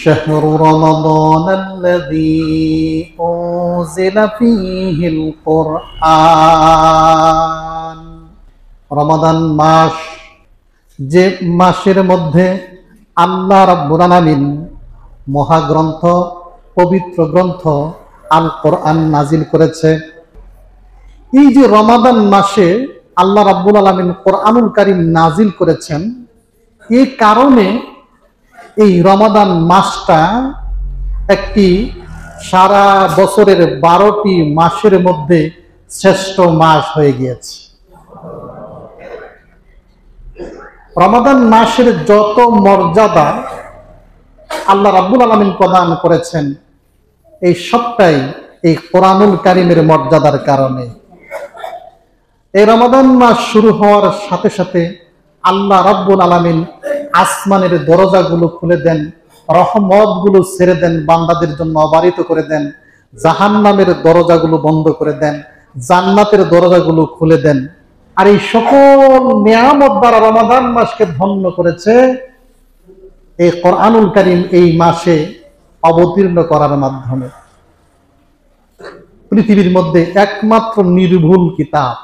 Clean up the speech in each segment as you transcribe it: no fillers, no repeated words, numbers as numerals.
شهر رمضان الذي أنزل فيه القرآن রমাদান মাস, যে মাসের মধ্যে আল্লাহ রাব্বুল আলামিন মহাগ্রন্থ, পবিত্র গ্রন্থ আল কোরআন নাজিল করেছে। এই যে রমাদান মাসে আল্লাহ রাব্বুল আলামিন কোরআনুল কারীম নাজিল করেছেন, এই কারণে এই রমাদান মাসটা একটি সারা বছরের 12টি মাসের মধ্যে শ্রেষ্ঠ মাস হয়ে গিয়েছে। রমাদান মাসের যত মর্যাদা আল্লাহ রাব্বুল আলামিন প্রদান করেছেন, এই সবটাই এই কোরআনুল কারীমের মর্যাদার কারণে। এই রমাদান মাস শুরু হওয়ার সাথে সাথে আল্লাহ রাব্বুল আলামিন আসমানের দরজাগুলো খুলে দেন, রহমতগুলো ছেড়ে দেন, বান্দাদের জন্য অবারিত করে দেন, জাহান্নামের দরজাগুলো বন্ধ করে দেন, জান্নাতের দরজাগুলো খুলে দেন। আর এই সকল নিয়ামত দ্বারা রমাদান মাসকে ধন্য করেছে এই কোরআনুল কারীম এই মাসে অবতীর্ণ করার মাধ্যমে। পৃথিবীর মধ্যে একমাত্র নির্ভুল কিতাব,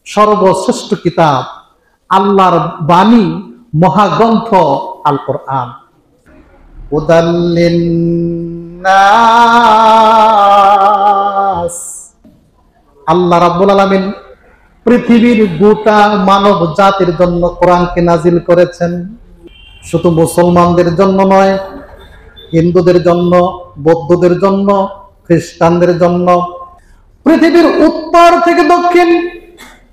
সর্বশ্রেষ্ঠ কিতাব, আল্লাহর বাণী, মহাগ্রন্থ আল কোরআন। হুদাল লিন্নাস, আল্লাহ রাব্বুল আলামিন পৃথিবীর গোটা মানব জাতির জন্য কোরআনকে নাজিল করেছেন। শুধু মুসলমানদের জন্য নয়, হিন্দুদের জন্য, বৌদ্ধদের জন্য, খ্রিস্টানদের জন্য, পৃথিবীর উত্তর থেকে দক্ষিণ,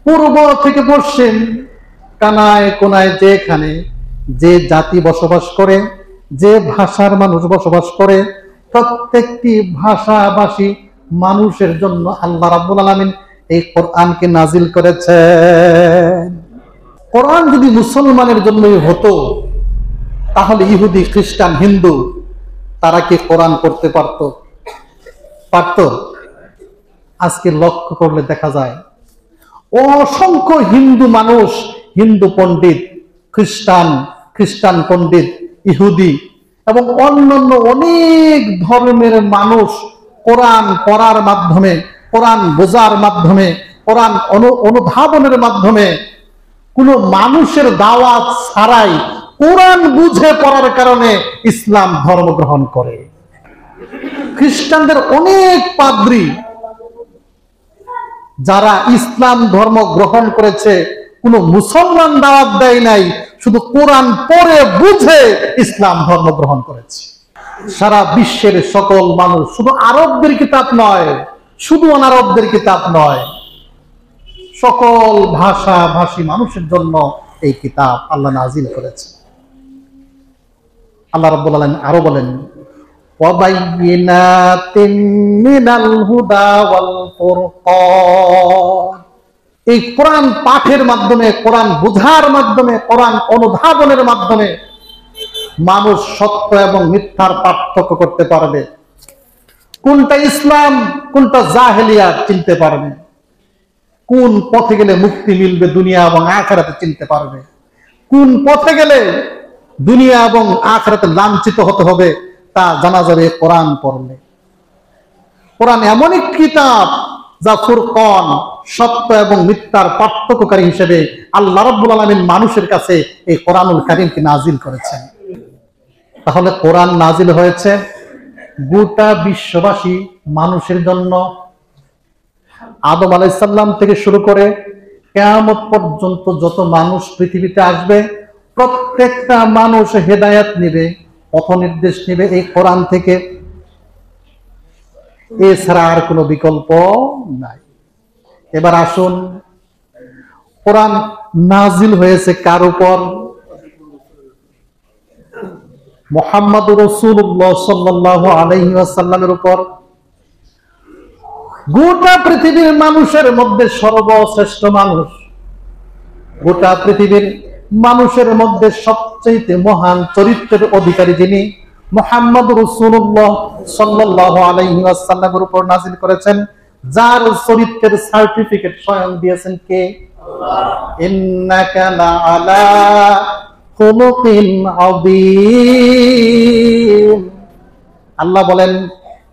পূর্ব থেকে পশ্চিম, কানায় কোনায় যেখানে যে জাতি বসবাস করে, যে ভাষার মানুষ বসবাস করে, প্রত্যেকটি ভাষাভাষী মানুষের জন্য আল্লাহ রাব্বুল আলামিন এই কোরআনকে নাজিল করেছেন। কোরআন যদি মুসলমানের জন্যই হতো, তাহলে ইহুদি, খ্রিস্টান, হিন্দু তারা কি কোরআন পড়তে পারত? আজকে লক্ষ্য করলে দেখা যায় অসংখ্য হিন্দু মানুষ, হিন্দু পণ্ডিত, খ্রিস্টান পণ্ডিত, ইহুদি এবং অন্যান্য অনেক ধর্মের মানুষ কোরআন পড়ার মাধ্যমে, কোরআন বোঝার মাধ্যমে, কোরআন অনুধাবনের মাধ্যমে, কোনো মানুষের দাওয়াত ছাড়াই কোরআন বুঝে পড়ার কারণে ইসলাম ধর্ম গ্রহণ করে। খ্রিস্টানদের অনেক পাদ্রী যারা ইসলাম ধর্ম গ্রহণ করেছে, কোনো মুসলমান দাওয়াত দেয় নাই, শুধু কোরআন পড়ে বুঝে ইসলাম ধর্ম গ্রহণ করেছে। সারা বিশ্বের সকল মানুষ, শুধু আরবদের কিতাব নয়, শুধু অনারবদের কিতাব নয়, সকল ভাষাভাষী মানুষের জন্য এই কিতাব আল্লাহ নাজিল করেছে। আল্লাহ রাব্বুল আলামিন আরো বলেন, ওয়াবাইয়িনাতিন মিনাল হুদা ওয়াল ফুরকান। এই কোরআন পাঠের মাধ্যমে, কোরআন বুঝার মাধ্যমে, কোরআন অনুধাবনের মাধ্যমে মানুষ সত্য এবং মিথ্যার পার্থক্য করতে পারবে। কোনটা ইসলাম, কোনটা জাহেলিয়াত চিনতে পারবে। কোন পথে গেলে মুক্তি মিলবে দুনিয়া এবং আখিরাতে চিনতে পারবে। কোন পথে গেলে দুনিয়া এবং আখিরাতে লাঞ্ছিত হতে হবে তা জানা যাবে কোরআন পড়লে। কোরআন এমন এক কিতাব যা ফুরকান, সত্য এবং মিথ্যার পার্থক্যকারী হিসেবে আল্লাহ রাব্বুল আলামিন মানুষের কাছে এই কোরআনুল কারীমকে নাজিল করেছেন। তাহলে কোরআন নাজিল হয়েছে গোটা বিশ্ববাসী মানুষের জন্য। আদম আলাইহিস সালাম থেকে শুরু করে কিয়ামত পর্যন্ত যত মানুষ পৃথিবীতে আসবে, প্রত্যেকটা মানুষ হেদায়েত নেবে, পথ নির্দেশ নেবে এই কোরআন থেকে। এছাড়া আর কোনো বিকল্প নাই। এবার আসুন, কোরআন নাজিল হয়েছে কার উপর? মুহাম্মদুর রাসূলুল্লাহ সাল্লাল্লাহু আলাইহি ওয়াসাল্লামের উপর। গোটা পৃথিবীর মানুষের মধ্যে সর্বশ্রেষ্ঠ মানুষ, গোটা পৃথিবীর মানুষের মধ্যে সবচেয়ে মহান চরিত্রের অধিকারী যিনি, মুহাম্মদুর রাসূলুল্লাহ সাল্লাল্লাহু আলাইহি ওয়াসাল্লামের উপর নাজিল করেছেন, যার চরিত্রের সার্টিফিকেট স্বয়ং দিয়েছেন কে? আল্লাহ। ইন্নাকা লাআলা খুলুকিন আযীম। আল্লাহ বলেন,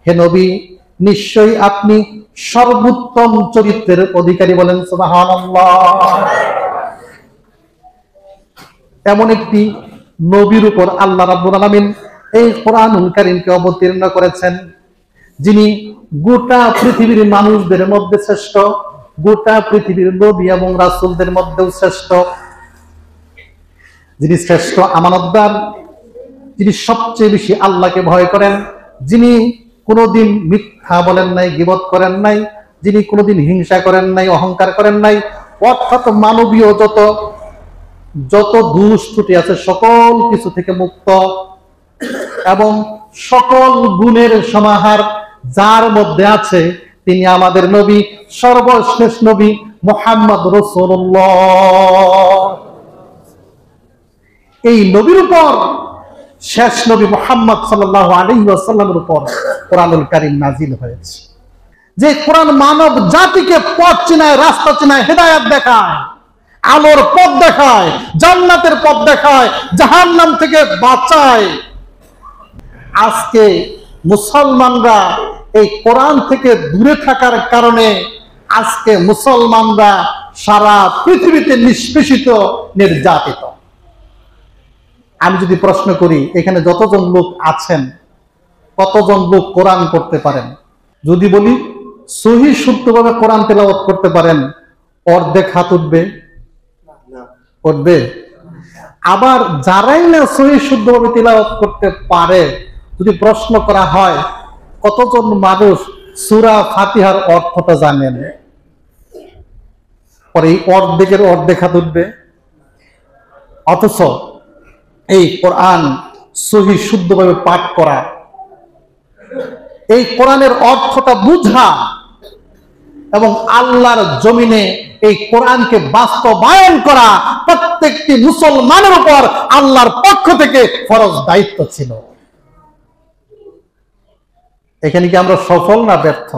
হে নবী, নিশ্চয়ই আপনি সর্বোত্তম চরিত্রের অধিকারী। বলেন সুবহানাল্লাহ। এমন একটি নবীর উপর আল্লাহ রাব্বুল আলামিন এই কোরআনুল কারীমকে অবতীর্ণ করেছেন, যিনি গোটা পৃথিবীর মানুষদের মধ্যে শ্রেষ্ঠ, গোটা পৃথিবীর নবী এবং রাসূলদের মধ্যেও শ্রেষ্ঠ, যিনি শ্রেষ্ঠ আমানতদার, যিনি সবচেয়ে বেশি আল্লাহকে ভয় করেন, যিনি কোনোদিন মিথ্যা বলেন নাই, গীবত করেন নাই, যিনি কোনোদিন হিংসা করেন নাই, অহংকার করেন নাই, অর্থাৎ মানবীয় যত দোষ ত্রুটি আছে সকল কিছু থেকে মুক্ত, এবং সকল গুণের সমাহার যার মধ্যে আছে তিনি আমাদের নবী, সর্বশেষ নবী মুহাম্মদ রাসূলুল্লাহ। এই নবীর উপর, শেষ নবী মুহাম্মদ সাল্লাল্লাহু আলাইহি ওয়াসাল্লামের উপর কোরআনুল কারীম নাজিল হয়েছে, যে কোরআন মানব জাতিকে পথ চিনায়, রাস্তা চিনায়, হেদায়েত দেখায়, আলোর পথ দেখায়, জান্নাতের পথ দেখায়, জাহান্নাম থেকে বাঁচায়। আজকে মুসলমানরা এই কোরআন থেকে দূরে থাকার কারণে আজকে মুসলমানরা সারা পৃথিবীতে নিষ্পেষিত, নির্যাতিত। আমি যদি প্রশ্ন করি, এখানে যতজন লোক আছেন কতজন লোক কোরআন পড়তে পারেন? যদি বলি সহিহ শুদ্ধভাবে কোরআন তেলাওয়াত করতে পারেন, অর্ধেক হাত উঠবে, উঠবে। আবার যারাই না সহিহ শুদ্ধভাবে তেলাওয়াত করতে পারে, যদি প্রশ্ন করা হয় কতজন মানুষ সূরা ফাতিহার অর্থটা জানেন, পরে এই অর্ধেকের অর্ধেক হাত উঠবে। অথচ এই কোরআন সহিহ শুদ্ধভাবে পাঠ করা, এই কোরআনের অর্থটা বুঝা এবং আল্লাহর জমিনে এই কোরআনকে বাস্তবায়ন করা প্রত্যেকটি মুসলমানের উপর আল্লাহর পক্ষ থেকে ফরজ দায়িত্ব ছিল। এখানে কি আমরা সফল না ব্যর্থ?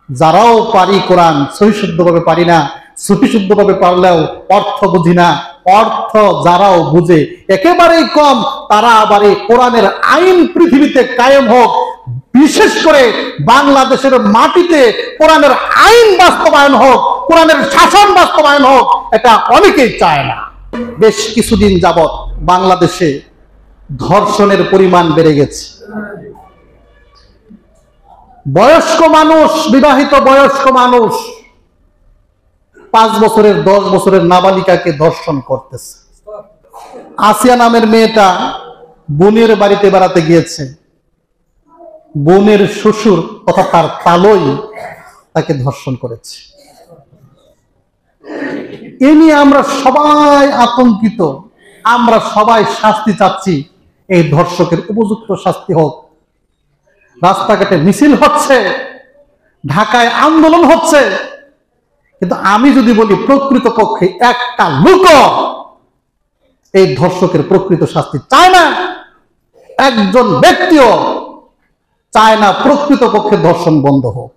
যারাও পারি কোরআন সহিহ শুদ্ধভাবে পারি না, সহিহ শুদ্ধভাবে পারলেও অর্থ বুঝি না, অর্থ যারাও বুঝে একেবারেই কম, তারা আবার এই কোরআনের আইন পৃথিবীতে কায়েম হোক, বিশেষ করে বাংলাদেশের মাটিতে কোরআনের আইন বাস্তবায়ন হোক, কোরআনের শাসন বাস্তবায়ন হোক, এটা অনেকেই চায় না। বেশ কিছুদিন যাবত বাংলাদেশে ধর্ষণের পরিমাণ বেড়ে গেছে। বয়স্ক মানুষ, বিবাহিত বয়স্ক মানুষ 5 বছরের 10 বছরের নাবালিকাকে ধর্ষণ করতেছে। আসিয়া নামের মেয়েটা বোনের বাড়িতে বেড়াতে গিয়েছে, বোনের শ্বশুর তথা তার তালই তাকে ধর্ষণ করেছে। এ নিয়ে আমরা সবাই আতঙ্কিত, আমরা সবাই শাস্তি চাচ্ছি, এই ধর্ষকের উপযুক্ত শাস্তি হোক। রাস্তাঘাটে মিছিল হচ্ছে, ঢাকায় আন্দোলন হচ্ছে, কিন্তু আমি যদি বলি প্রকৃতপক্ষে একটা লোক এই ধর্ষকের প্রকৃত শাস্তি চায় না, একজন ব্যক্তিও চায় না প্রকৃতপক্ষে ধর্ষণ বন্ধ হোক।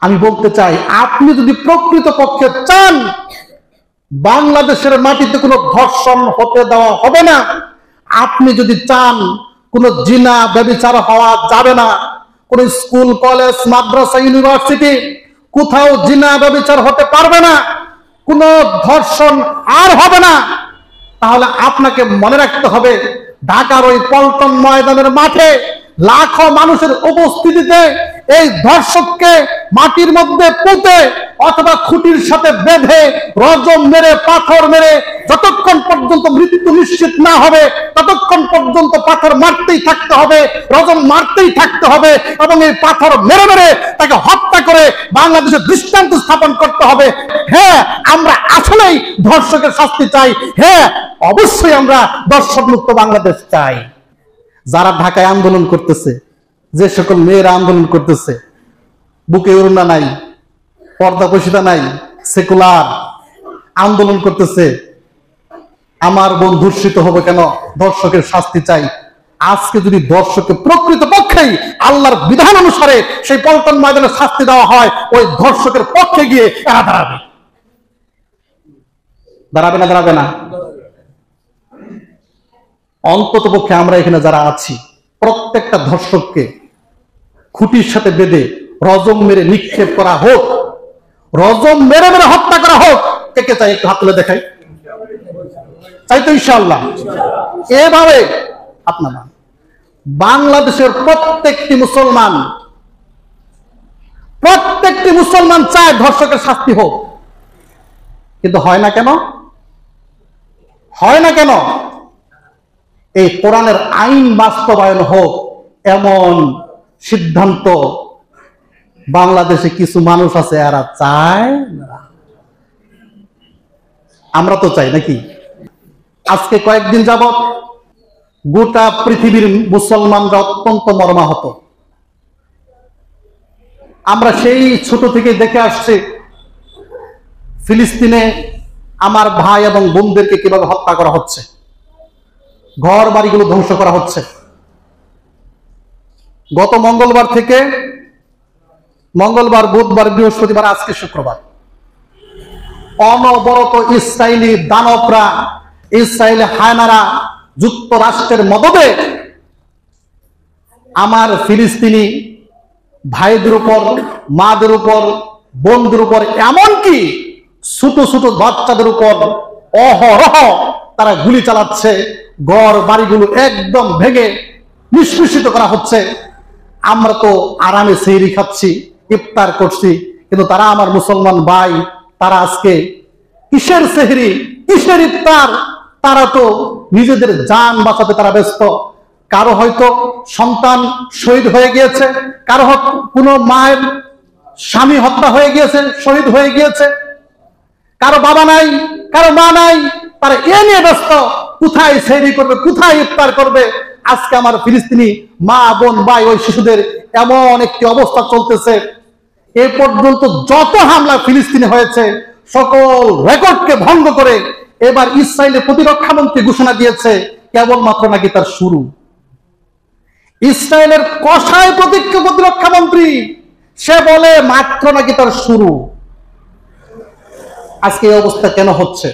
আমি বলতে চাই, আপনি যদি প্রকৃতপক্ষে চান বাংলাদেশের মাটিতে কোনো ধর্ষণ হতে দেওয়া হবে না, আপনি যদি চান কোনো জিনা ব্যভিচার হওয়া যাবে না, কোন স্কুল কলেজ মাদ্রাসা ইউনিভার্সিটি কোথাও জিনা ব্যভিচার হতে পারবে না, কোনো ধর্ষণ আর হবে না, তাহলে আপনাকে মনে রাখতে হবে ঢাকার ওই পল্টন ময়দানের মাঠে লাখো মানুষের উপস্থিতিতে এই ধর্ষককে মাটির মধ্যে পুঁতে অথবা খুঁটির সাথে বেঁধে রজম মেরে, পাথর মেরে যতক্ষণ পর্যন্ত মৃত্যু নিশ্চিত না হবে ততক্ষণ পর্যন্ত পাথর মারতেই থাকতে হবে, রজম মারতেই থাকতে হবে, এবং এই পাথর মেরে মেরে তাকে হত্যা করে বাংলাদেশের দৃষ্টান্ত স্থাপন করতে হবে। হ্যাঁ, আমরা আসলেই ধর্ষকের শাস্তি চাই। হ্যাঁ, অবশ্যই আমরা ধর্ষক মুক্ত বাংলাদেশ চাই। যারা ঢাকায় আন্দোলন করতেছে, যে সকল মেয়েরা আন্দোলন করতেছে, বুকে ওড়না নাই, পর্দা পশিদা নাই, সেকুলার আন্দোলন করতেছে, আমার বোন ধর্ষিত হবে কেন, ধর্ষকের শাস্তি চাই। আজকে যদি ধর্ষককে প্রকৃত পক্ষেই আল্লাহর বিধান অনুসারে সেই পল্টন ময়দানে শাস্তি দেওয়া হয়, ওই ধর্ষকের পক্ষে গিয়ে এরা দাঁড়াবে, দাঁড়াবে না? দাঁড়াবে না? অন্ততপক্ষে আমরা এখানে যারা আছি প্রত্যেকটা ধর্ষককে খুঁটির সাথে বেঁধে রজম মেরে নিক্ষেপ করা হোক, রজম মেরে মেরে হত্যা করা হোক। কে কে চাই একটু হাত তুলে দেখাই। চাই তো ইনশাআল্লাহ। এভাবে আপনারা বাংলাদেশের প্রত্যেকটি মুসলমান চায় ধর্ষকের শাস্তি হোক, কিন্তু হয় না কেন? এই কোরআনের আইন বাস্তবায়ন হোক এমন সিদ্ধান্ত বাংলাদেশে কিছু মানুষ আছে, এরা চায় না। আমরা তো চাই নাকি? আজকে কয়েকদিন যাবত গোটা পৃথিবীর মুসলমানরা অত্যন্ত মর্মাহত। আমরা সেই ছোট থেকে দেখে আসছি ফিলিস্তিনে আমার ভাই এবং বোনদেরকে কিভাবে হত্যা করা হচ্ছে, ঘর বাড়িগুলো ধ্বংস করা হচ্ছে। গত মঙ্গলবার থেকে বুধবার, বৃহস্পতিবার, আজকে শুক্রবার অনবরত ইসরায়েলি দানবরা, ইসরায়েলি হায়নারা যুক্তরাষ্ট্রের মদদে আমার ফিলিস্তিনি ভাইদের উপর, মাদের উপর, বোনদের উপর, এমনকি ছোট ছোট বাচ্চাদের উপর অহরহ তারা গুলি চালাচ্ছে। ঘর বাড়িগুলো একদম ভেঙে নিষ্পেষিত করা হচ্ছে। আমরা তো আরামে সেহরি খাচ্ছি, ইফতার করছি, কিন্তু তারা আমার মুসলমান ভাই, তারা আজকে কিসের সেহরি, কিসের ইফতার? তারা তো নিজেদের জান বাঁচাতে তারা ব্যস্ত। কারো হয়তো সন্তান শহীদ হয়ে গিয়েছে, কারো কোনো মায়ের স্বামী হত্যা হয়ে গিয়েছে, শহীদ হয়ে গিয়েছে, কারো বাবা নাই, কারো মা নাই, তারা এ নিয়ে ব্যস্ত, কোথায় সেহরি করবে, কোথায় ইফতার করবে। আজকে আমার ফিলিস্তিনি মা, বোন, ভাই, ওই শিশুদের এমন একটি অবস্থা চলতেছে। এ পর্যন্ত যত হামলা ফিলিস্তিনে হয়েছে সকল রেকর্ডকে ভঙ্গ করে এবার ইসরায়েলের প্রতিরক্ষা মন্ত্রী ঘোষণা দিয়েছে কেবলমাত্র নাকি তার শুরু। ইসরায়েলের কসাই প্রতিরক্ষা মন্ত্রী সে বলে মাত্র নাকি তার শুরু। আজকে এই অবস্থা কেন হচ্ছে?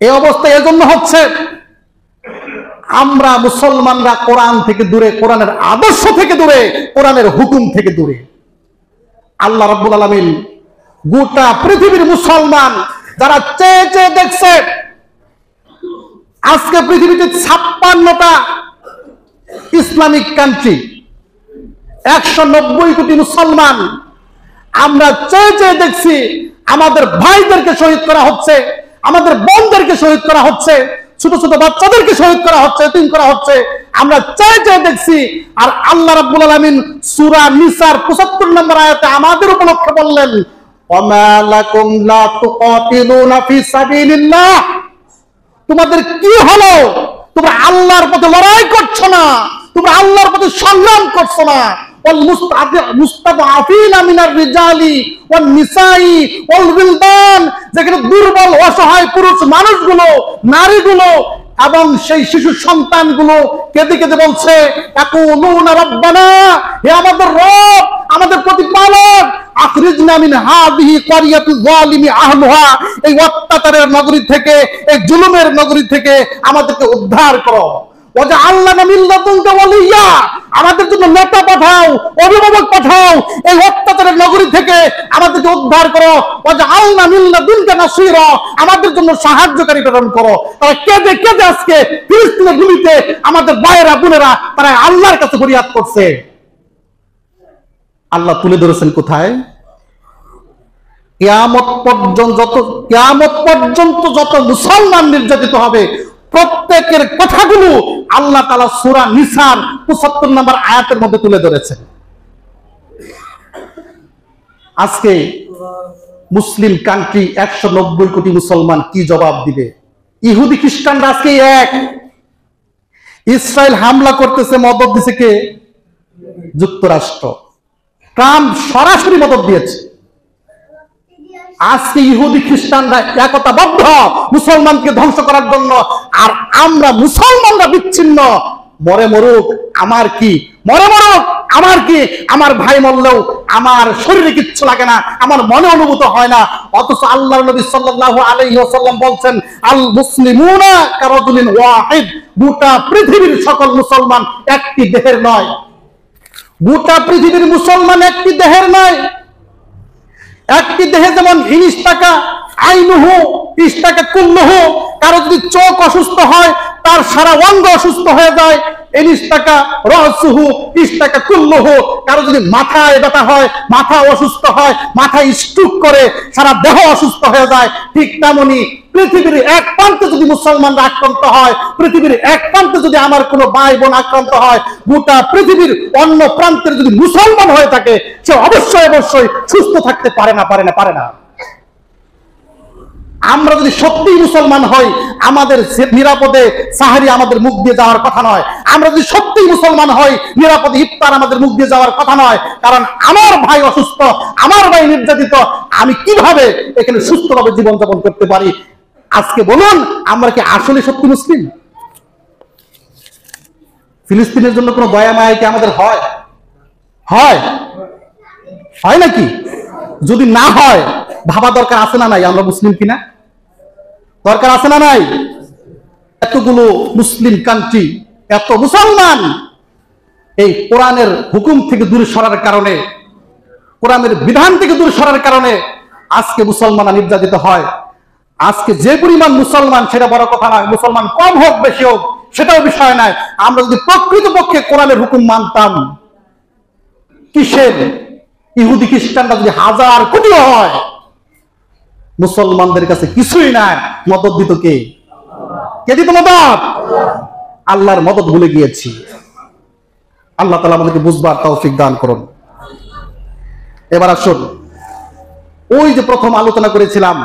এই অবস্থা এজন্য হচ্ছে আমরা মুসলমানরা কোরআন থেকে দূরে, কোরআনের আদর্শ থেকে দূরে, কোরআনের হুকুম থেকে দূরে। আল্লাহ রাব্বুল আলামিন গোটা পৃথিবীর মুসলমান যারা চেয়ে চেয়ে দেখছে, আজকে পৃথিবীতে 56টা ইসলামিক কান্ট্রি, 190 কোটি মুসলমান, আমরা চেয়ে চেয়ে দেখছি আমাদের ভাইদেরকে শহীদ করা হচ্ছে, আমাদের বোনদেরকে শহীদ করা হচ্ছে, ছোট ছোট বাচ্চাদেরকে শহীদ করা হচ্ছে, এতিম করা হচ্ছে। আমরা চেয়ে চেয়ে দেখছি। আর আল্লাহ রাব্বুল আলামিন সূরা নিসার 75 নম্বর আয়াতে আমাদের উপলক্ষে বললেন, ওয়ামা লাকুম লা তুকাতিলুনা ফি সাবিলিল্লাহ, তোমাদের কি হলো? তোমরা আল্লাহর পথে লড়াই করছো না, তোমরা আল্লাহর পথে সংগ্রাম করছো না। মুস্তাদআফিনা মিনার রিজালি ওয়ান নিসাই ওয়াল বিলদান, যেখানে দুর্বল অসহায় পুরুষ মানুষগুলো, নারীগুলো এবং সেই শিশু সন্তানগুলো কেঁদে কেঁদে বলছে, ইয়াকুলুনা রাব্বানা, হে আমাদের রব, আমাদের প্রতিপালক, আখরিজনা মিন হাযিহি ক্বরিয়াতি যালিমি আহলুহা, এই অত্যাচারের নগরী থেকে, এই জুলুমের নগরী থেকে আমাদেরকে উদ্ধার করো। ওয়াজআলনা মিন লাদুনকা ওয়ালিয়্যা, আমাদের জন্য নেতা পাঠাও, অভিভাবক পাঠাও, এই অত্যাচারের নগরী থেকে আমাদেরকে উদ্ধার করো। ওয়াজআলনা মিন লাদুনকা নাসীরা, আমাদের জন্য সাহায্যকারী প্রেরণ করো। তারা কেঁদে কেঁদে আজকে ফিলিস্তিনের ভূমিতে আমাদের ভাইয়েরা, বোনেরা, তারা আল্লাহর কাছে ফরিয়াদ করছে। আল্লাহ তুলে ধরেছেন কোথায়? কিয়ামত পর্যন্ত যত মুসলমান নির্যাতিত হবে প্রত্যেকের কথাগুলো আল্লাহ তাআলা সূরা নিসার 75 নম্বর আয়াতের মধ্যে তুলে ধরেছেন। আজকে মুসলিম কান্ট্রি 190 কোটি মুসলমান কি জবাব দিবে? ইহুদি খ্রিস্টানরা আজকে এক। ইসরায়েল হামলা করতেছে, মদদ দিছে কে? যুক্তরাষ্ট্র। ট্রাম্প সরাসরি মদদ দিয়েছে। আজকে ইহুদি খ্রিস্টানরা একতাবদ্ধ মুসলমানকে ধ্বংস করার জন্য, আর আমরা মুসলমানরা বিচ্ছিন্ন। মরে মরুক, আমার কি, মরে মরক আমার কি, আমার ভাই মরলেও আমার শরীরে কিচ্ছু লাগে না, আমার মনে অনুভূত হয় না। অথচ আল্লাহর নবী সাল্লাল্লাহু আলাইহি ওয়াসাল্লাম বলছেন, আল মুসলিমুনা কারাজুলিন ওয়াহিদ, গোটা পৃথিবীর সকল মুসলমান একটি দেহের নয়। গোটা পৃথিবীর মুসলমান একটি দেহের নয়। একটি দেহে যেমন ইনিস্তাকা আইনুহু ইস্তাকা কুল্লুহু, কারো যদি চোখ অসুস্থ হয় তার সারা অঙ্গ অসুস্থ হয়ে যায়, ইনিস্তাকা রাসুহু ইস্তাকা কুল্লুহু, কারো যদি মাথায় ব্যথা হয়, মাথা অসুস্থ হয়, মাথায় স্ট্রোক করে সারা দেহ অসুস্থ হয়ে যায়। ঠিক তেমনি পৃথিবীর এক প্রান্তে যদি মুসলমানরা আক্রান্ত হয়, পৃথিবীর এক প্রান্তে যদি আমার কোনো ভাই বোন আক্রান্ত হয়, গোটা পৃথিবীর অন্য প্রান্তের যদি মুসলমান হয়ে থাকে, সে অবশ্যই অবশ্যই সুস্থ থাকতে পারে না। আমরা যদি সত্যি মুসলমান হই, আমাদের নিরাপদে সাহারি আমাদের মুখ দিয়ে যাওয়ার কথা নয়। আমরা যদি সত্যি মুসলমান হই, নিরাপদে ইফতার আমাদের মুখ দিয়ে যাওয়ার কথা নয়। কারণ আমার ভাই অসুস্থ, আমার ভাই নির্যাতিত, আমি কিভাবে এখানে সুস্থভাবে জীবনযাপন করতে পারি? আজকে বলুন, আমরা কি আসলে সত্যি মুসলিম? ফিলিস্তিনের জন্য কোনো দয়া মায়া কি আমাদের হয়? হয় নাকি? যদি না হয়, ভাবা দরকার আছে না নাই আমরা মুসলিম কিনা? দরকার আছে না নাই? এতগুলো মুসলিম কান্ট্রি, এত মুসলমান এই কোরআনের হুকুম থেকে দূরে সরার কারণে, কোরআনের বিধান থেকে দূরে সরার কারণে আজকে মুসলমানরা নির্যাতিত হয়। আজকে যে পরিমাণ মুসলমান, সেটা বড় কথা নয়। মুসলমান কম হোক বেশি হোক সেটাও বিষয় নয়। আমরা যদি প্রকৃতপক্ষে কোরআনের হুকুম মানতাম, কিসের ইহুদি খ্রিস্টানরা যদি হাজার কোটিও হয়, মুসলমানদের কাছে কিছুই নাই। মদত দিত কে? দিত মদত? আল্লাহর মদত ভুলে গিয়েছি। আল্লাহ তাআলা আমাদেরকে বুঝবার তৌফিক দান করুন। এবার আসুন, ওই যে প্রথম আলোচনা করেছিলাম,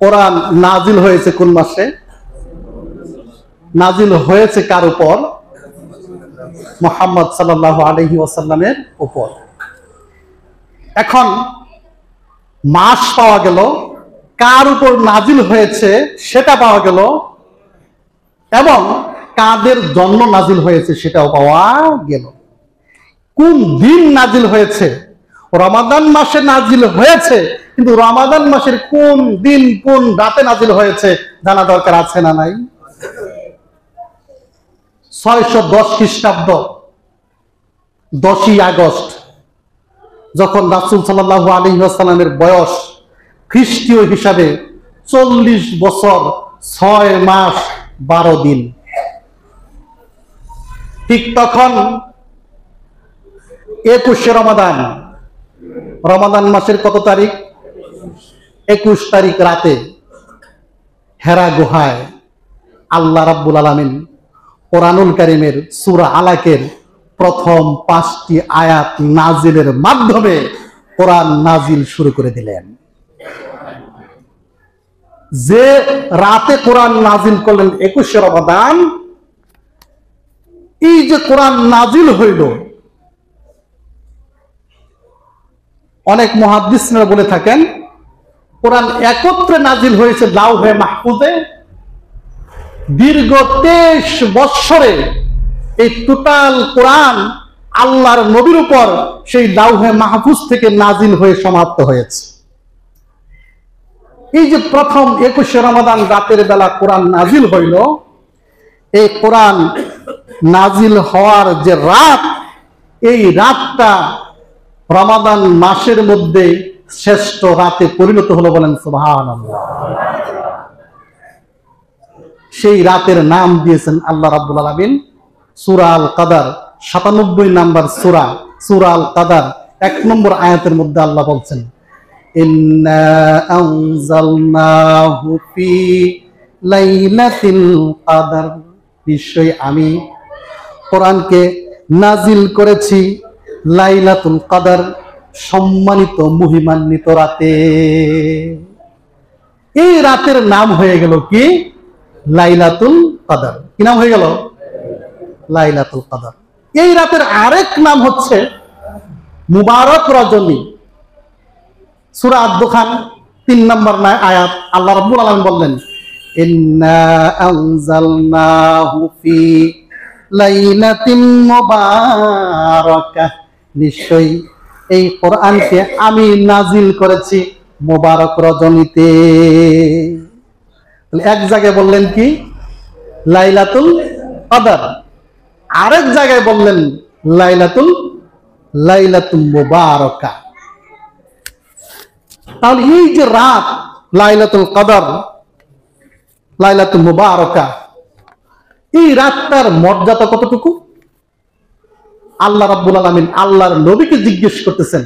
কোরআন নাজিল হয়েছে কোন মাসে? নাজিল হয়েছে কার উপর? মুহাম্মদ সাল্লাল্লাহু আলাইহি ওয়াসাল্লামের উপর। এখন মাস পাওয়া গেল, কার উপর নাজিল হয়েছে সেটা পাওয়া গেল, এবং কাদের জন্য নাজিল হয়েছে সেটাও পাওয়া গেল। কোন দিন নাজিল হয়েছে? রমাদান মাসে নাজিল হয়েছে, কিন্তু রমাদান মাসের কোন দিন কোন রাতে নাজিল হয়েছে জানা দরকার আছে না নাই? 610 খ্রিস্টাব্দ 10ই আগস্ট, যখন রাসূল সাল্লাল্লাহু আলাইহি ওয়াসাল্লামের বয়স খ্রিস্টীয় হিসাবে 40 বছর 6 মাস 12 দিন, ঠিক তখন 21শে রমাদান মাসের কত তারিখ? 21 তারিখ রাতে হেরা গুহায় আল্লাহ রাব্বুল আলামিন কোরআনুল কারীমের সূরা আলাকের প্রথম 5টি আয়াত নাজিলের মাধ্যমে কোরআন নাজিল শুরু করে দিলেন। যে রাতে কোরআন নাজিল করলেন 21শে রমাদান, এই যে কোরআন নাজিল হইল, অনেক মুহাদ্দিসরা বলে থাকেন কোরআন একত্রে নাজিল হয়েছে লাউহে মাহফুজে। দীর্ঘ 23 বৎসরে এই টোটাল কোরআন আল্লাহর নবীর উপর সেই লাউহে মাহফুজ থেকে নাজিল হয়ে সমাপ্ত হয়েছে। এই যে প্রথম 21শে রমাদান রাতের বেলা কোরআন নাজিল হইল, এই কোরআন নাজিল হওয়ার যে রাত, এই রাতটা রমাদান মাসের মধ্যে শ্রেষ্ঠ রাতে পরিণত হলো। বলেন সুবহানাল্লাহ। সেই রাতের নাম দিয়েছেন আল্লাহ রাব্বুল আলামিন সূরা আল কাদার, 97 নম্বর সূরা আল কাদার 1 নম্বর আয়াতের মধ্যে আল্লাহ বলছেন, ইন্না আনজালনাহু ফি লাইলাতিল কাদর, নিশ্চয়ই আমি কোরআনকে নাজিল করেছি লাইলাতুল কাদর, সম্মানিত মহিমান্বিত রাতে। এই রাতের নাম হয়ে গেল কি? লাইলাতুল কাদর। কি নাম হয়ে গেল? লাইলাতুল কাদর। এই রাতের আরেক নাম হচ্ছে মুবারক রজনী। সূরা আদ-দুখান 3 নম্বর আয়াত আল্লাহ রাব্বুল আলামিন বললেন, ইন্না আনজালনাহু ফি লাইলাতিন মুবারাকাহ, নিশ্চয়ই এই কোরআনকে আমি নাজিল করেছি মুবারক রজনীতে। এক জায়গায় বললেন কি লাইলাতুল কদর, আরেক জায়গায় বললেন লাইলাতুল মুবারাকা। তাহলে এই যে রাত লাইলাতুল কদর, লাইলাতুল মুবারাকা, এই রাতটার মর্যাদা কতটুকু? আল্লাহ রাব্বুল আলামিন আল্লাহর নবীকে জিজ্ঞেস করতেছেন,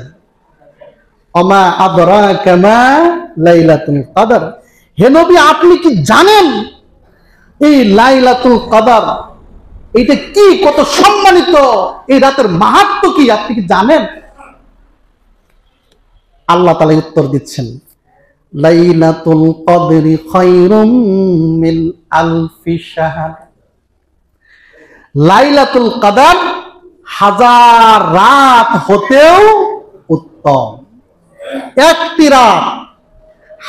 ওমা আদরাকা মা লাইলাতুল কদর, হে নবী আপনি কি জানেন এই লাইলাতুল কদর এটা কি, কত সম্মানিত, এই রাতের মাহাত্ম্য কি আপনি কি জানেন? আল্লাহ তাআলা উত্তর দিচ্ছেন, লাইলাতুল কদরি খায়রুম মিন আলফি শাহর, লাইলাতুল কদর হাজার রাত হতেও উত্তম। একটি রাত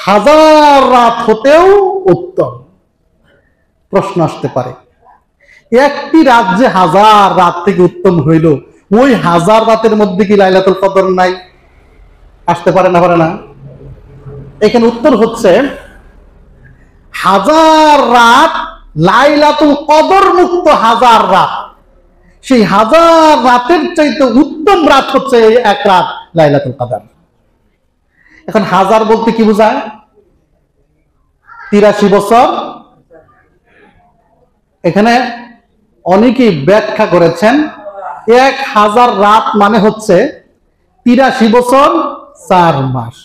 হাজার রাত হতেও উত্তম। প্রশ্ন আসতে পারে, একটি রাত যে হাজার রাত থেকে উত্তম হইল, ওই হাজার রাতের মধ্যে কি লাইলাতুল কদর নাই? আসতে পারে না, পারে না? এখানে উত্তর হচ্ছে, হাজার রাত লাইলাতুল কদর মুক্ত হাজার রাত, সেই হাজার রাতের চাইতে উত্তম রাত হচ্ছে এই এক রাত লাইলাতুল কদর। এখন হাজার বলতে কি বোঝায়? 83 বছর। এখানে অনেকেই ব্যাখ্যা করেছেন 1000 রাত মানে হচ্ছে 83 বছর 4 মাস,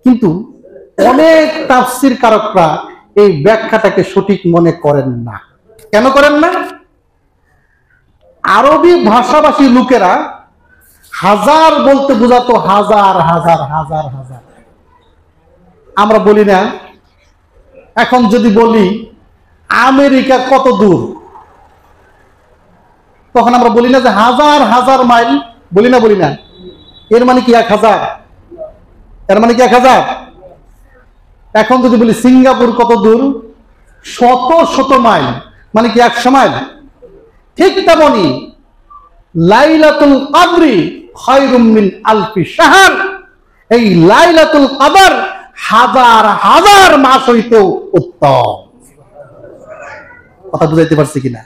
কিন্তু অনেক তাফসীর কারকরা এই ব্যাখ্যাটাকে সঠিক মনে করেন না। কেন করেন না? আরবি ভাষাভাষী লোকেরা হাজার বলতে বোঝাতো হাজার হাজার হাজার হাজার। আমরা বলি না, এখন যদি বলি আমেরিকা কত দূর, তখন আমরা বলি না যে হাজার হাজার মাইল, বলি না, এর মানে কি 1000, এর মানে কি 1000। এখন যদি বলি সিঙ্গাপুর কত দূর, শত শত মাইল, মানে কি 100 মাইল। ঠিক তেমনি লাইলাতুল কদরি খায়রুম মিন আলফি শাহর, এই লাইলাতুল কদর হাজার হাজার মাস হইতেও উত্তম। কথা বুঝাইতে পারছি কিনা?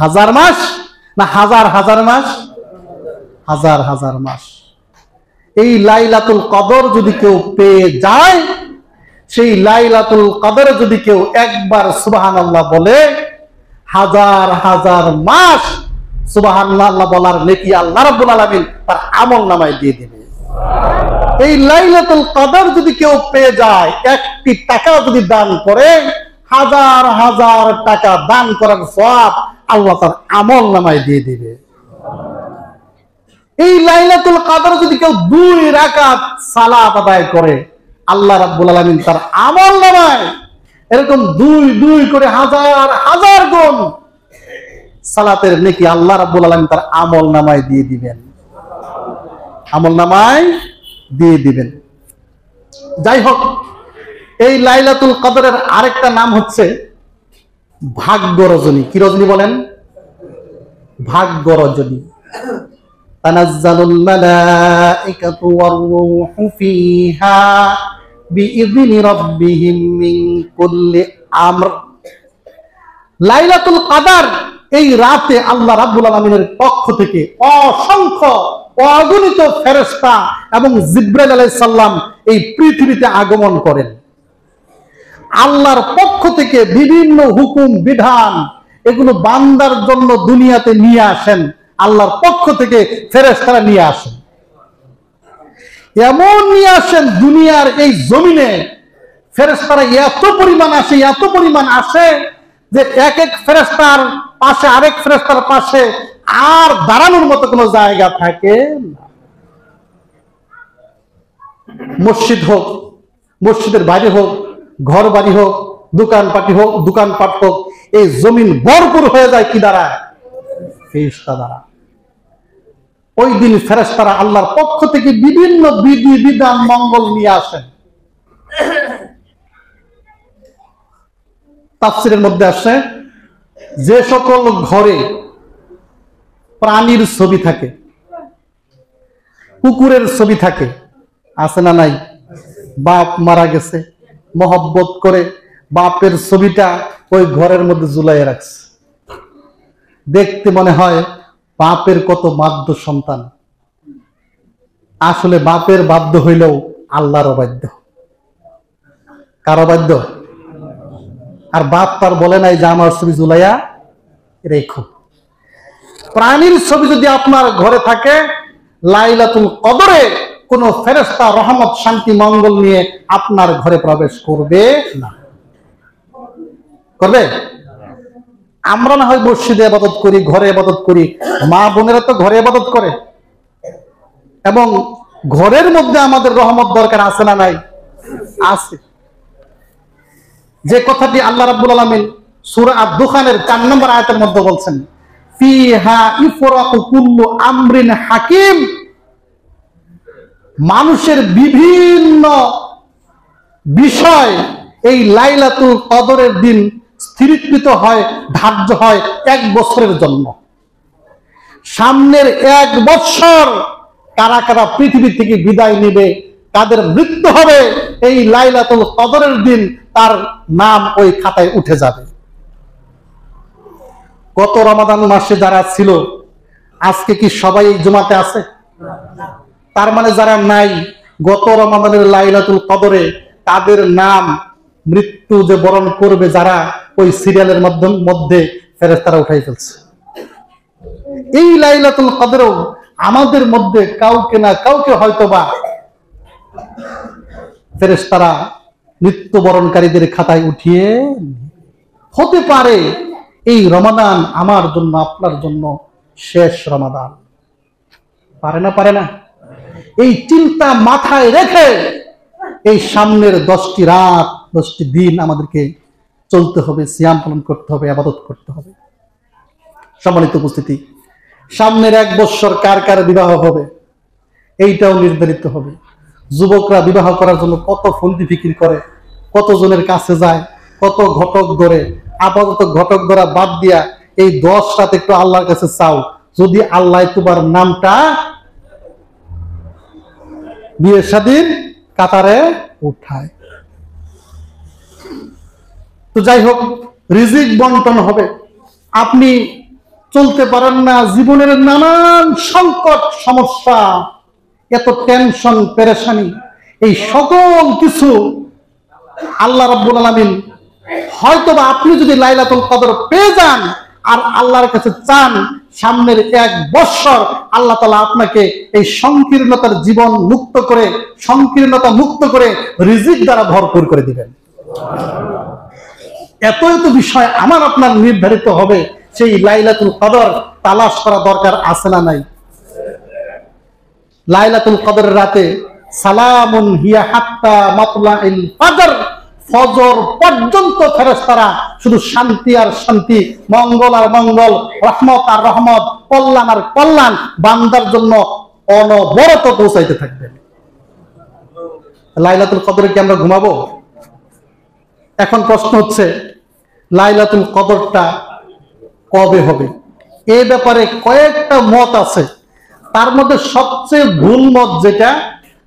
হাজার মাস না হাজার হাজার মাস? হাজার হাজার মাস। এই লাইলাতুল কদর যদি কেউ পেয়ে যায়, সেই লাইলাতুল কদরে যদি কেউ একবার সুবহানাল্লাহ বলে, হাজার হাজার মাস সুবহানাল্লাহ বলার নেকি আল্লাহ রাব্বুল আলামিন তার আমলনামায় দিয়ে দিবে। এই লাইলাতুল কদর যদি কেউ পেয়ে যায়, একটি টাকা যদি দান করে, হাজার হাজার টাকা দান করার সওয়াব আল্লাহ তার আমলনামায় দিয়ে দিবে। এই লাইলাতুল কদর যদি কেউ 2 রাকাত সালাত আদায় করে, আল্লাহ রাব্বুল আলামিন তার আমলনামায় এরকম 2 করে হাজার হাজার গুণ সালাতের নেকি আল্লাহ রাব্বুল আলামিন তার আমলনামায় দিয়ে দিবেন, আমলনামায় দিয়ে দিবেন। যাই হোক, এই লাইলাতুল কদরের আরেকটা নাম হচ্ছে ভাগ্য রজনী। কি রজনী বলেন? ভাগ্য রজনী। তানাজ্জালুল মালাইকাতু ওয়ার রূহু ফিহা বিইذনি রাব্বিহিম মিন কুল্লি আমর। লাইলাতুল কদর এই রাতে আল্লাহ রাব্বুল আলামিনের পক্ষ থেকে অসংখ্য অগণিত ফেরেশতা এবং জিবরাইল আলাইহিস সালাম এই পৃথিবীতে আগমন করেন। আল্লাহর পক্ষ থেকে বিভিন্ন হুকুম বিধান এগুলো বান্দার জন্য দুনিয়াতে নিয়ে আসেন, আল্লাহর পক্ষ থেকে ফেরেশতারা নিয়ে আসেন। এমন নিয়ে আসেন, দুনিয়ার এই জমিনে ফেরেশতারা এত পরিমাণ আসে যে এক এক ফেরেশতার পাশে আরেক ফেরেশতার পাশে আর দাঁড়ানোর মতো কোনো জায়গা থাকে না। মসজিদ হোক, মসজিদের বাইরে হোক, ঘর বাড়ি হোক, দোকানপাট হোক, এই জমিন ভরপুর হয়ে যায় কি দ্বারা? ফেরেশতা দ্বারা। ওই দিন ফেরেশতারা আল্লাহর পক্ষ থেকে বিভিন্ন বিধি বিধান মঙ্গল নিয়ে আসেন। তাফসীরের মধ্যে আসে, যে সকল ঘরে প্রাণীর ছবি থাকে, কুকুরের ছবি থাকে, আছে না নাই? বাপ মারা গেছে, মহব্বত করে বাপের ছবিটা ওই ঘরের মধ্যে ঝুলাইয়া রাখছে। দেখতে মনে হয় বাপের কত বাধ্য সন্তান। আসলে বাপের বাধ্য হইলেও আল্লাহর অবাধ্য। কার অবাধ্য? আর বাপ তার বলে নাই যে আমার ছবি ঝুলাইয়া রেখো। প্রাণীর ছবি যদি আপনার ঘরে থাকে, লাইলাতুল কদরে কোন ফেরেশতা রহমত শান্তি মঙ্গল নিয়ে আপনার ঘরে প্রবেশ করবে না। করবে? আমরা না হয় মসজিদে ইবাদত করি, ঘরে ইবাদত করি, মা বোনেরা তো ঘরে ইবাদত করে, এবং ঘরের মধ্যে আমাদের রহমত দরকার আছে না নাই? আছে। যে কথাটি আল্লাহ রাব্বুল আলামিন সূরা আদ-দুখানের 4 নম্বর আয়াতের মধ্যে বলছেন, ফিহা ইফরাকু কুল্লু আমরিন হাকিম। মানুষের বিভিন্ন বিষয় এই লাইলাতুল কদরের দিন স্থিরীকৃত হয়, ধার্য হয় 1 বছরের জন্য। সামনের 1 বছর কারা কারা পৃথিবী থেকে বিদায় নেবে, তাদের মৃত্যু হবে এই লাইলাতুল কদরের দিন, তার নাম ওই খাতায় উঠে যাবে। গত রমাদান মাসে যারা ছিল, আজকে কি সবাই এই জুমাতে আছে? তার মানে যারা নাই গত রমাদানের লাইলাতুল কদরে, তাদের নাম মৃত্যু যে বরণ করবে যারা, ওই সিরিয়ালের মধ্যে ফেরেশতারা উঠাই ফেলছে। এই লাইলাতুল কদরেও আমাদের মধ্যে কাউকে না কাউকে হয়তোবা ফেরেশতারা মৃত্যুবরণকারীদের খাতায় উঠিয়ে, হতে পারে এই রমাদান আমার জন্য আপনার জন্য শেষ রমাদান। পারে না? পারে না? এই চিন্তা মাথায় রেখে এই সামনের 10টি রাত 10টি দিন আমাদেরকে চলতে হবে, সিয়াম পালন করতে হবে, ইবাদত করতে হবে। সম্মানিত উপস্থিতি, সামনের 1 বছর কার কার বিবাহ হবে এইটাও নির্ধারিত হবে। যুবকরা বিবাহ করার জন্য কত ফন্দি ফিকির করে, কতজনের কাছে যায়, কত ঘটক ধরে। আপাতত ঘটক ধরা বাদ দিয়া এই 10 রাত একটু আল্লাহর কাছে চাও, যদি আল্লাহ তোমার নামটা বিয়ে শাদীর কাতারে উঠায়। তো যাই হোক, রিজিক বন্টন হবে। আপনি চলতে পারেন না, জীবনের নানান সংকট সমস্যা, এত টেনশন পেরেশানি, এই সকল কিছু আল্লাহ রাব্বুল আলামিন হয়তোবা আপনি যদি লাইলাতুল কদর পেয়ে যান আর আল্লাহর কাছে চান, সামনের 1 বছর আল্লাহ তাআলা আপনাকে এই সংকীর্ণতার জীবন মুক্ত করে, সংকীর্ণতা মুক্ত করে রিজিক দ্বারা ভরপুর করে দিবেন। এত এত বিষয় আমার আপনার নির্ধারিত হবে। সেই লাইলাতুল কদর তালাশ করা দরকার আছে না নাই? লাইলাতুল কদরের রাতে সালামুন হিয়া হাত্তা মাতলাইল ফাজর, ফজর পর্যন্ত ফেরেশতারা শুধু শান্তি আর শান্তি, মঙ্গল আর মঙ্গল, রহমত আর রহমত, কল্যাণ আর কল্যাণ বান্দার জন্য অনবরত পৌঁছাইতে থাকবে। লাইলাতুল কদরে কি আমরা ঘুমাবো? এখন প্রশ্ন হচ্ছে, লাইলাতুল কদরটা কবে হবে? এ ব্যাপারে কয়েকটা মত আছে। তার মধ্যে সবচেয়ে ভুল মত যেটা,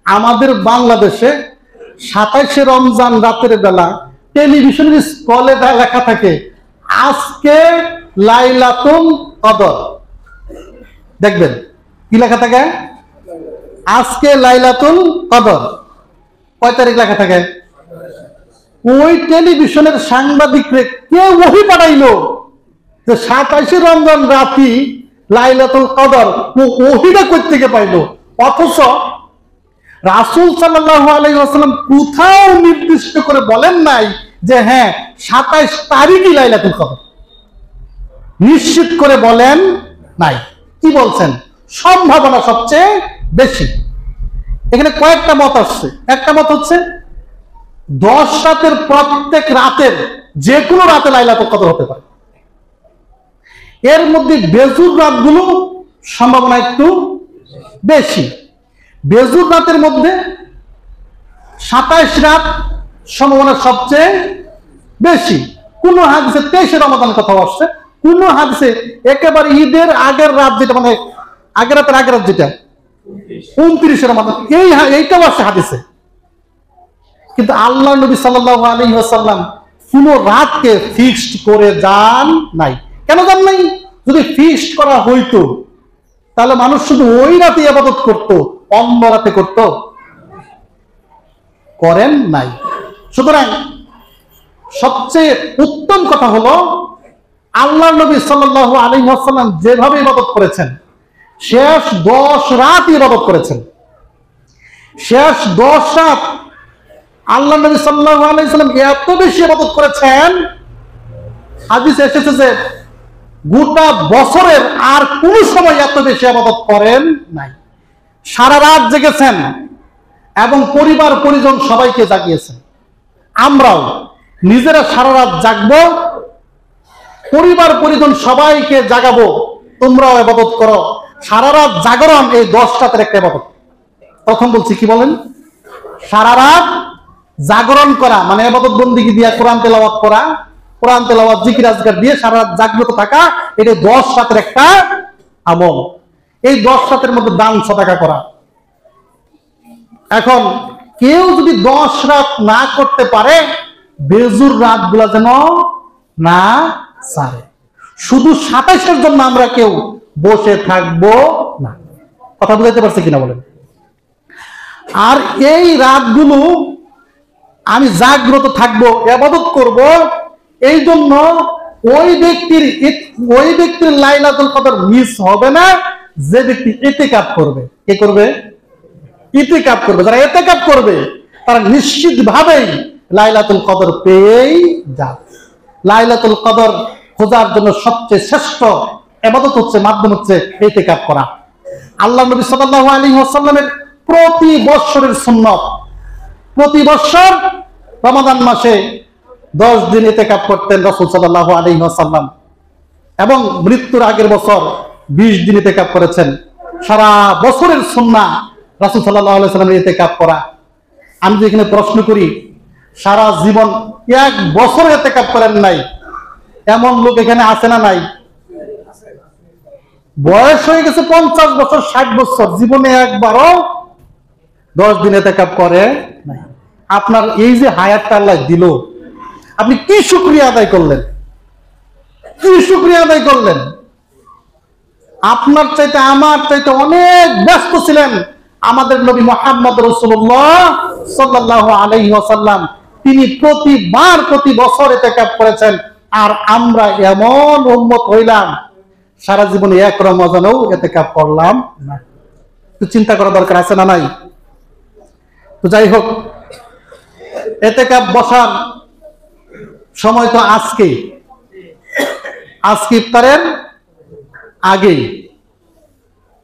আমাদের বাংলাদেশে 27শে রমজান রাতের বেলা টেলিভিশনের স্ক্রলে লেখা থাকে আজকে লাইলাতুল কদর। দেখবেন কি লেখা থাকে? আজকে লাইলাতুল কদর। কয় তারিখ লেখা থাকে? ওই টেলিভিশনের সাংবাদিকরে কে ওহী পাঠাইলো যে 27শে রমজান রাতি লাইলাতুল কদর, ও ওহীটা কই থেকে পাইলো? অথচ রাসূল সাল্লাল্লাহু আলাইহি ওয়াসাল্লাম কোথাও নির্দিষ্ট করে বলেন নাই যে হ্যাঁ 27 তারিখই লাইলাতুল কদর, নিশ্চিত করে বলেন নাই। কি বলছেন? সম্ভাবনা সবচেয়ে বেশি। এখানে কয়েকটা মত আসছে। একটা মত হচ্ছে 10 রাতের প্রত্যেক রাতের যে কোনো রাতে লাইলাতুল কদর হতে পারে। এর মধ্যে বেজুর রাতগুলো সম্ভাবনা একটু বেশি। বেজুর রাতের মধ্যে 27 রাত সম্ভাবনা সবচেয়ে বেশি। কোন হাদিসে 23শে রমাদান কথা আসছে, কোন হাদিসে একেবারে ঈদের আগের রাত, যেটা মানে আগের রাতের আগের রাত, যেটা 29 রমাদান, এইটাও আসে হাদিসে। কিন্তু আল্লাহ নবী সাল্লাল্লাহু আলাইহি ওয়াসাল্লাম কোন রাতকে ফিক্সড করে যান নাই। কেন যান নাই? যদি ফিক্সড করা হইতো তাহলে মানুষ শুধু ওই রাতে ইবাদত করত, অন্য রাতে করত? করেন নাই। সুতরাং সবচেয়ে উত্তম কথা হলো আল্লাহ নবী সাল্লাল্লাহু আলাইহি ওয়াসাল্লাম যেভাবে ইবাদত করেছেন, শেষ 10 রাত ইবাদত করেছেন। শেষ 10 রাত আল্লাহ নবী সাল্লাল্লাহু আলাইহি ওয়াসাল্লাম এত বেশি ইবাদত করেছেন, হাদিসে এসেছে যে গোটা বছরের আর কোন সময় এত বেশি ইবাদত করেন নাই। সারা রাত জেগেছেন এবং পরিবার পরিজন সবাইকে জাগিয়েছেন। আমরাও নিজেরা সারা রাত জাগবো, পরিবার পরিজন সবাইকে জাগাবো, তোমরাও ইবাদত করো। সারা রাত জাগরণ এই 10 রাতের একটা ইবাদত। প্রথম বলছি, কি বলেন? সারা রাত জাগরণ করা মানে ইবাদত বন্দেগী দিয়া কোরআন তেলাওয়াত করা, কোরআন তেলাওয়াত জিকির আজকার দিয়ে সারা রাত জাগ্রত থাকা, এটা 10 রাতের একটা আমল। এই 10 রাতের মধ্যে দান সাদাকা করা। এখন কেউ যদি 10 রাত না করতে পারে, বেজুর রাতগুলা যেন না ছাড়ে। শুধু 27-এর জন্য আমরা কেউ বসে থাকবো না। কথা বুঝাইতে পারছি কিনা বলেন? আর এই রাতগুলো আমি জাগ্রত থাকবো, ইবাদত করব, এই জন্য ওই ব্যক্তির লাইলাতুল কদর মিস হবে না যে ব্যক্তি ইতিকাফ করবে। কে করবে? ইতিকাফ করবে। যারা ইতিকাফ করবে তারা নিশ্চিতভাবেই লাইলাতুল কদর পেয়েই যাবে। লাইলাতুল কদর খোঁজার জন্য সবচেয়ে শ্রেষ্ঠ ইবাদত হচ্ছে, মাধ্যম হচ্ছে ইতিকাফ করা। আল্লাহ নবী সাল্লাল্লাহু আলাইহি ওয়াসাল্লামের প্রতি বৎসরের সুন্নাত, প্রতি বৎসর রমাদান মাসে 10 দিন ইতিকাফ করতেন রাসূল সাল্লাল্লাহু আলাইহি ওয়াসাল্লাম, এবং মৃত্যুর আগের বছর 20 দিন ইতিকাফ করেছেন। সারা বছরের সুন্নাহ রাসূল সাল্লাল্লাহু আলাইহি ওয়াসাল্লামের ইতিকাফ করা। আমি যে এখানে প্রশ্ন করি, সারা জীবন 1 বছর ইতিকাফ করেন নাই এমন লোক এখানে আছে না নাই? বয়স হয়ে গেছে 50 বছর, 60 বছর, জীবনে একবারও 10 দিন ইতিকাফ করে নাই। আপনার এই যে হায়াতটা আল্লাহ দিল, আপনি কি শুকরিয়া আদায় করলেন? কি শুকরিয়া আদায় করলেন? আপনার চাইতে আমার চাইতে অনেক ব্যস্ত ছিলেন আমাদের নবী মুহাম্মদ রাসূলুল্লাহ সাল্লাল্লাহু আলাইহি ওয়াসাল্লাম। তিনি প্রতিবার প্রতি বছর ইতিকাফ করেছেন, আর আমরা এমন উম্মত হইলাম সারা জীবনে 1 রমজানেও ইতিকাফ করলাম না। তো চিন্তা করা দরকার আছে না নাই? তো যাই হোক, ইতিকাফ বসার সময় তো আজকে ইফতারের আগেই।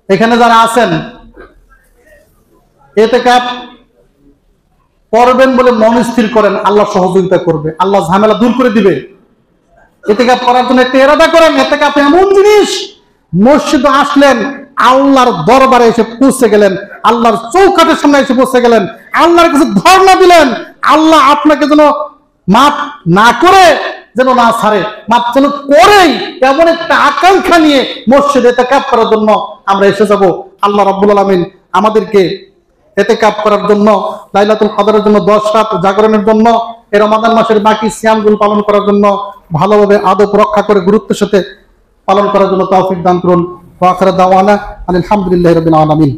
এখানে যারা আছেন ইতিকাফ করবেন বলে মন স্থির করেন, আল্লাহ সহযোগিতা করবে, আল্লাহ ঝামেলা দূর করে দিবে। ইতিকাফ করার জন্য একটা ইরাদা করেন। ইতিকাফ এমন জিনিস, মসজিদে আসলেন, আল্লাহর দরবারে এসে পৌঁছে গেলেন, আল্লাহর চৌকাঠের সামনে এসে পৌঁছে গেলেন, আল্লাহর কাছে ধর্ণা দিলেন, আল্লাহ আপনাকে যেন মাফ না করে, যেন না ছাড়ে, মাফ যেন করেই, এমন একটা আকাঙ্ক্ষা নিয়ে মসজিদে ইতিকাফ করার জন্য আমরা এসে যাব। আল্লাহ রাব্বুল আলামিন আমাদেরকে ইতিকাফ করার জন্য, লাইলাতুল কদরের জন্য, 10 রাত জাগরণের জন্য, এই রমাদান মাসের বাকি সিয়ামগুলো পালন করার জন্য, ভালোভাবে আদব রক্ষা করে গুরুত্বের সাথে পালন করার জন্য তৌফিক দান করুন। ওয়া আখিরু দাওয়ানা আলহামদুলিল্লাহি রাব্বিল আলামিন।